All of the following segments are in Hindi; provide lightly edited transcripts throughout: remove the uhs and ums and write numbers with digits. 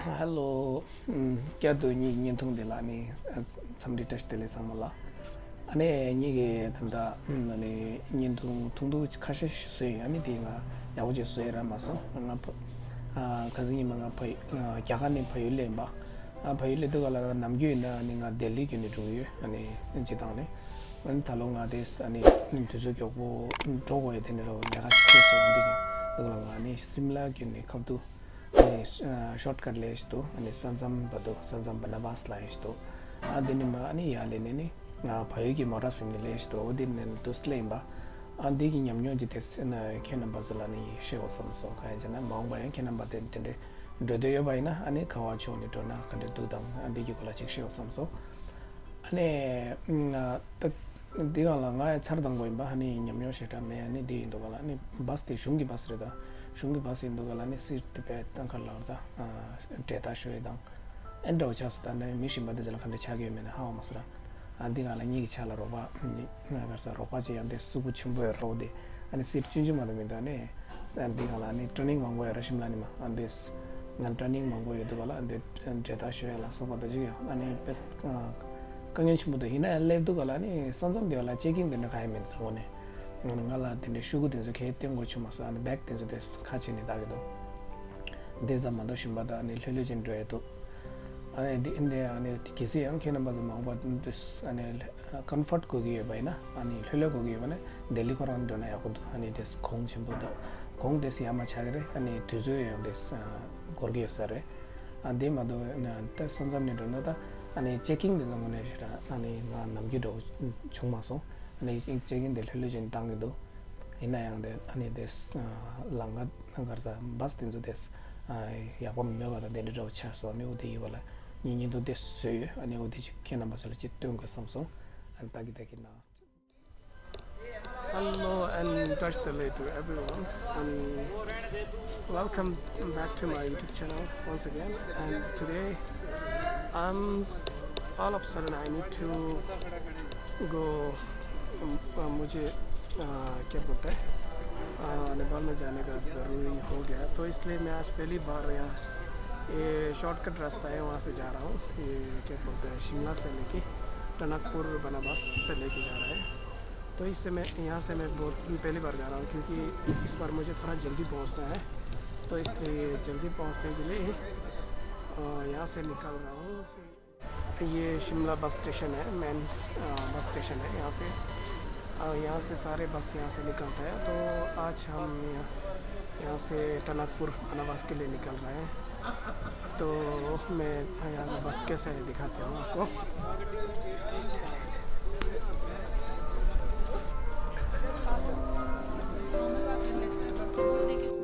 Hello, क्या तो नी तुम दिला नी somebody touch दिले samala. अने नी के तंदा अने नी तुम खासे सुई अने दिगा या वो जो सुई रामासो अंगा कज़िनी मंगा पाई क्या करने पाई ले बा पाई ले तो गला नमक्यू इन्ना निगा दिल्ली क्यों नहीं जोई अने जिताने अने थालोंगा देश अने तुझे क्यों वो जोगो ये देने रो या खासे सुई दिगे तो गला अने शिमला क्यों नहीं कब तो shortcut le isto ani sanjam banabas la isto adini ma ani yale ne na phayu ki mora simle le isto odin ne toslemba andi ki nyamnyo jites na khena bazala ni shewa samso khay jana maung ba khena baden tende dodo yo bai na ani khawa choni to na khande du dam andi ki kola chik shewa samso ani ta diga nga chardang go ba ani nyamnyo sheta me ani di ndo gala ani bas te shungi bas reda shungi bas indo gala ni sit pe tang khala da data shoe dang endo chas da ne mission bad jala khande chage me na ha masra andi gala ni ki chala roba ni na garsa roba je ande subu chumbo rode ani sit chunju ma me da ne andi gala ni training mangbo ya Shimla ni ma ande ngan training mangbo ye do gala ande data shoe la so ba da ji ani best kangen chimbo de hina le do gala ni sanjam de la checking de na kai me do ne ngala de shugu de ke tengo chumasa and back de des khachini da do de zaman do shimbada ni lhelejen do eto ane de inde ane kesi ang khena ba ma ba des ane comfort ko gi ba na ani lhele ko gi ba ne delhi koran do na ya ko ani des khong chimbo do khong des yama chagre ani tuzo ya des gorgi sare ande ma do na ta sanjam ne do na da ani checking de mo ne shira ani ma namgi do chungmaso ani checking de lhelejen tang do ina yang de ani des langa ngarza bas tin zo des ya bom me ba de ro cha so me udi wala ni do des se ani udi kena basal chit tung ka samso an tagi tagi na. Hello and touch the lay to everyone and welcome back to my YouTube channel once again, and today all of a sudden I need to go मुझे क्या बोलते हैं नेपाल में जाने का ज़रूरी हो गया, तो इसलिए मैं आज पहली बार यहाँ ये शॉर्टकट रास्ता है वहाँ से जा रहा हूँ। ये क्या बोलते हैं शिमला से लेके टनकपुर बनाबस से लेके जा रहा है, तो इससे मैं यहाँ से मैं बहुत पहली बार जा रहा हूँ क्योंकि इस बार मुझे थोड़ा जल्दी पहुँचना है, तो इसलिए जल्दी पहुँचने के लिए यहाँ से निकल रहा हूँ। ये शिमला बस स्टेशन है, मेन बस स्टेशन है यहाँ से सारे बस यहाँ से निकलता है, तो आज हम यहाँ से टनकपुर बनाबस के लिए निकल रहे हैं, तो मैं यहाँ बस कैसे दिखाता हूँ आपको।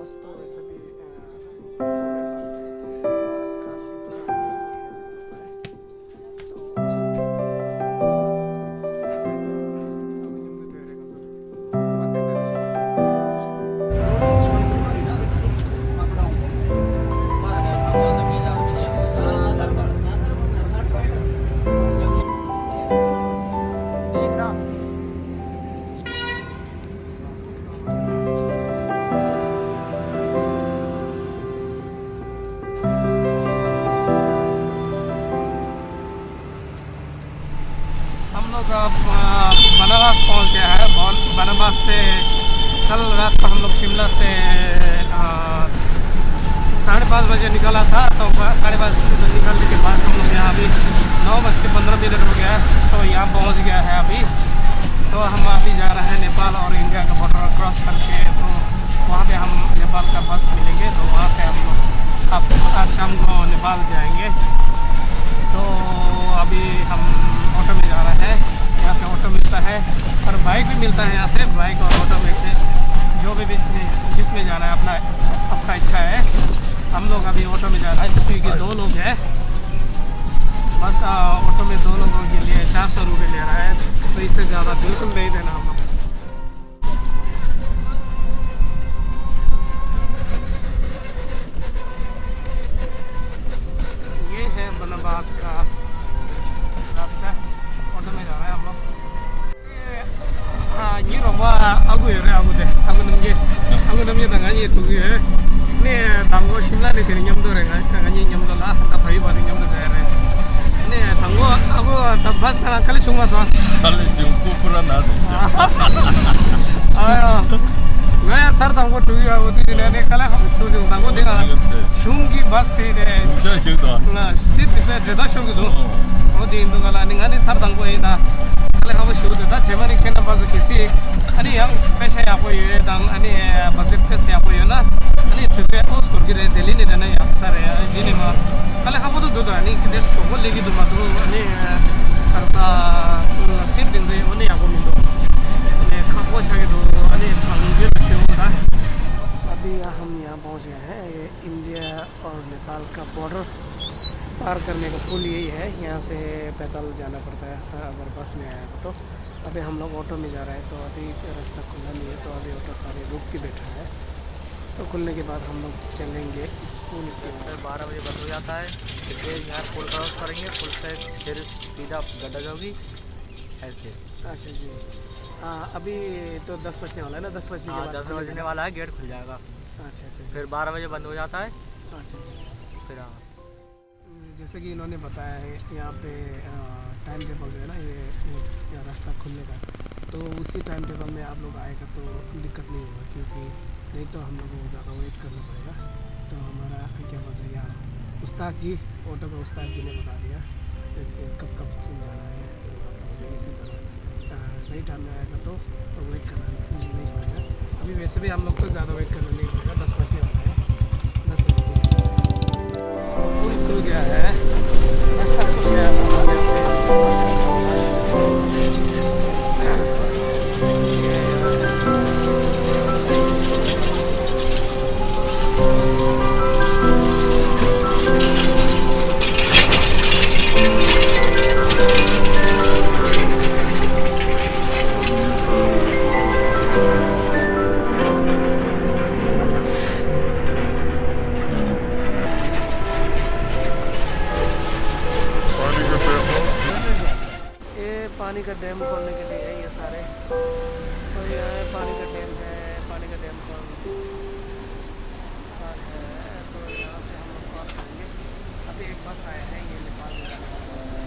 बस तो वैसे भी बनाबस पहुँच गया है। बनाबस से कल रात को हम लोग शिमला से 5:30 बजे निकला था, तो 5:30 निकलने के बाद हम लोग यहाँ अभी 9:15 हो गया है, तो यहाँ पहुँच गया है अभी। तो हम अभी जा रहे हैं नेपाल और इंडिया का बॉर्डर क्रॉस करके, तो वहाँ पे हम नेपाल का बस मिलेंगे, तो वहाँ से हम लोग अब आज शाम को नेपाल जाएंगे। तो अभी हम ऑटो में जा रहे हैं, यहाँ से ऑटो मिलता है और बाइक भी मिलता है यहाँ से, बाइक और ऑटो में जो भी जिसमें जाना है आपका इच्छा है। हम लोग अभी ऑटो में जा रहे हैं क्योंकि 2 लोग हैं, बस ऑटो में 2 लोगों के लिए 400 रुपये ले रहा है, तो इससे ज़्यादा बिल्कुल नहीं देना हम लोग। ये है बनाबस का रास्ता, ऑटो में जा रहा है हम लोग। ये रोमा आगु है रे आगु दे आगु नमगे तंगा ये तुगी है ने दांगो Shimla ni sini nyamdo re ngani nyamdo la ta phai ba ni nyamdo re ne thango ago ta bas na kali chungma so kali chung pura na de 아, 왜 살다고 두야 어디 내내 칼라 쇼딩 당고 내가 슝기 바스티데 저 쇼도 나 시티베 데다 슝기도 어디 인도가라 닝아니 살다고 해다 칼라 하고 쇼도다 제만이 캔나 바스 키시 아니 양 पेशा या कोई दाम अनि बजट के से या कोई ना अनि तुझे उस को गिरे दिल्ली ने ना अफसर है दिल्ली में कल खाबो तो दो अनि देश को बोल लेगी तो मत अनि करता सिर्फ दिन से उन्हें या को मिलो खाबो चाहिए तो अनि थांगे तो शो था अभी हम यहाँ पहुँच गए हैं ये इंडिया और नेपाल का बॉर्डर पार करने का पुल यही है यहाँ से पैदल जाना पड़ता है अगर बस में आया तो अभी हम लोग ऑटो में जा रहे हैं तो अभी रास्ता खुला नहीं है तो अभी ऑटो सारे रुक के बैठा है तो खुलने के बाद हम लोग चलेंगे इस पुल के सर 12 बजे बंद हो जाता है फिर यहाँ पुल क्रॉस करेंगे पुल से फिर सीधा गड्ढा जाओगी ऐसे। अच्छा जी हाँ अभी तो 10 बजने वाला है ना 10 बजने के बाद 10 बजने वाला है गेट खुल जाएगा। अच्छा अच्छा फिर 12 बजे बंद हो जाता है। अच्छा अच्छा फिर हाँ जैसे कि इन्होंने बताया है यहाँ पे टाइम टेबल जो है ना ये रास्ता खुलने का तो उसी टाइम टेबल में आप लोग आएगा तो दिक्कत नहीं होगा क्योंकि नहीं तो हम लोग को ज़्यादा वेट करना पड़ेगा। तो हमारा क्या बोलते हैं यहाँ उस्ताद जी ऑटो का उस्ताद जी ने बता दिया तो कब कब जाना है तो इसी तरह सही टाइम में आएगा तो वेट करना नहीं पड़ेगा। अभी वैसे भी हम लोग तो ज़्यादा वेट करना नहीं पड़ेगा 10 बजने वाला है 10 बजे पुल खुल गया है रास्ता खुल गया है पानी का डैम खोलने के लिए है ये सारे तो ये है पानी का डैम है पानी का डैम है तो यहाँ से हम लोग क्रॉस करेंगे। अभी एक बस आया है ये नेपाल में जाने वाला बस है।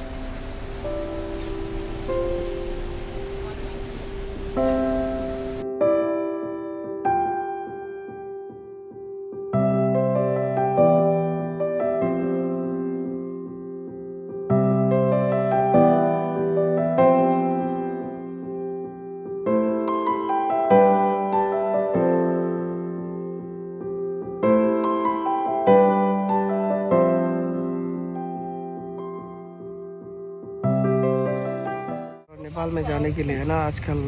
नेपाल में जाने के लिए है ना आजकल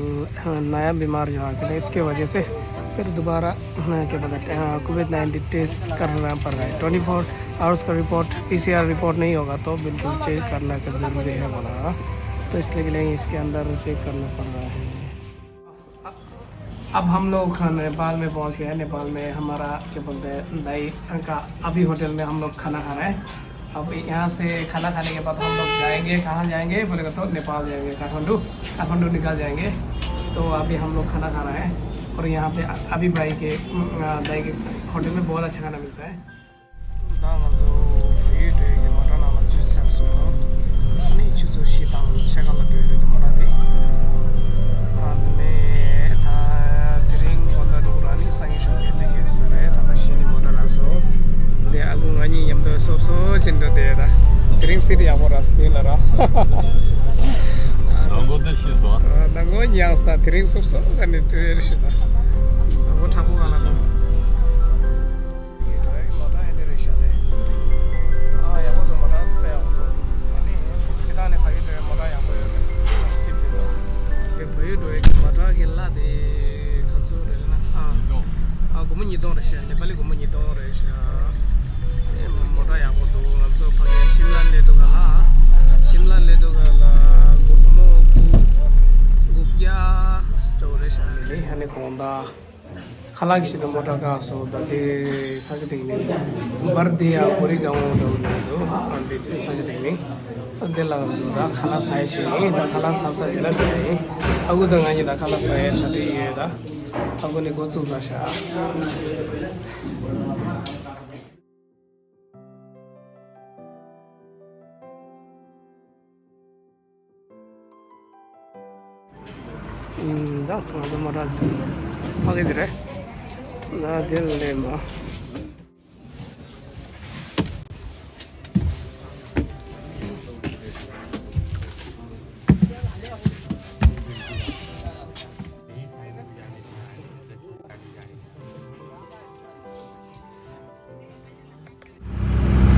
नया बीमार जो आ गया है इसके वजह से फिर दोबारा क्या बोलते हैं कोविड-19 टेस्ट करना पड़ रहा है 24 आवर्स का रिपोर्ट PCR रिपोर्ट नहीं होगा तो बिल्कुल चेक करना का ज़रूरी है बोला तो इसलिए के लिए इसके अंदर चेक करना पड़ रहा है। अब हम लोग नेपाल में पहुंच गए हैं। नेपाल में हमारा क्या बोलते हैं दाई का अभी होटल में हम लोग खाना खा रहे हैं। अब यहाँ से खाना खाने के बाद हम लोग जाएंगे कहाँ जाएंगे बोलेगा तो नेपाल जाएंगे काठमांडू निकल जाएंगे। तो अभी हम लोग खाना खा रहे हैं और यहाँ पे अभी दाई के होटल में बहुत अच्छा खाना मिलता है। Aku ngani nyam do so cendo de da. Drink city amoras de la ra. Nango de shiso. Nango nyang sta drink so kan de rishida. Nango thabu ala do. Ye to ai mata ene rishade. Ah ya bodo mata pe ya bodo. Ani chida ne phai de mata ya boyo ne. Sip de. Ye bhayo do ek mata gella de khazo de na. Ah gumu ni do risha. Ne bali gumu ni do risha. मोटा यहाँ को तो अब तो पके शिमला ले तो गला गुप्मो गुप्या स्टोरेज ले हने कोंदा खला किसी तो मोटा का सो दले सकते नहीं बर्दिया पूरी गाँव तो अंदर सकते नहीं दिला जो दा खला साइज है दा खला सासा जिला भी है अगु तो गाँव दा खला साइज छठी है दा अगु ने गोचु जाशा Da sonra marad आगे dire da दिल ले मा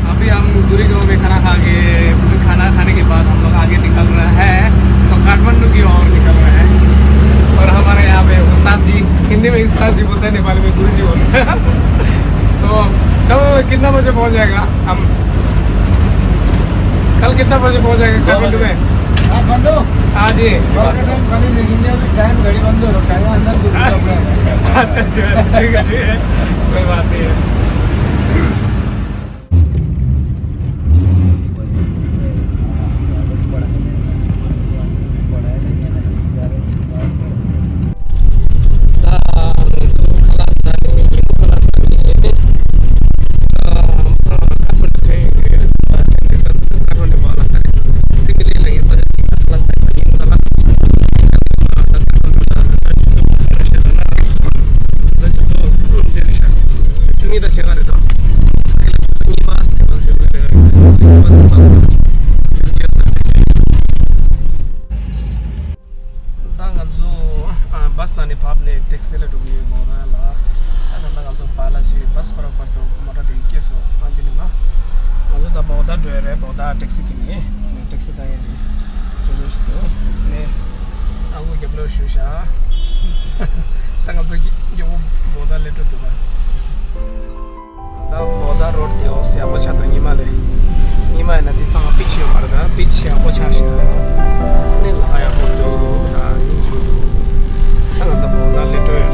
अभी हम दूरी गांव में खाना खाने के बाद हम लोग आगे निकल रहे हैं तो काठमांडू की ओर निकल रहे हैं और हमारे यहाँ पे उस्ताद जी हिंदी में उस्ताद जी बोलते हैं नेपाली में गुरु जी बोलते हैं तो कितना बजे पहुँच जाएगा हम कल कितना बजे पहुँच जाएगा काठमांडू में काठमांडू हाँ जी खाली लेकिन अभी टाइम घड़ी बंद हो रखा है अंदर अच्छा ठीक है कोई बात नहीं है बस ना नेपाल ने टैक्सी ले डूबी मोरा ला अगर लगा तो पाला जी बस पर तो मोरा दे केसो अंदिन में अजो दा बोदा डोरे बोदा टैक्सी किने ने टैक्सी दा ये जोश तो ने आगो के ब्लो शुशा तंग जो कि जो बोदा लेटर तो दा बोदा रोड ते ओ से अपछा तो निमा ने दिसा पीछे मारगा पीछे अपछा से ने लाया बोतो ना निजो तंग दा बोदा लेटर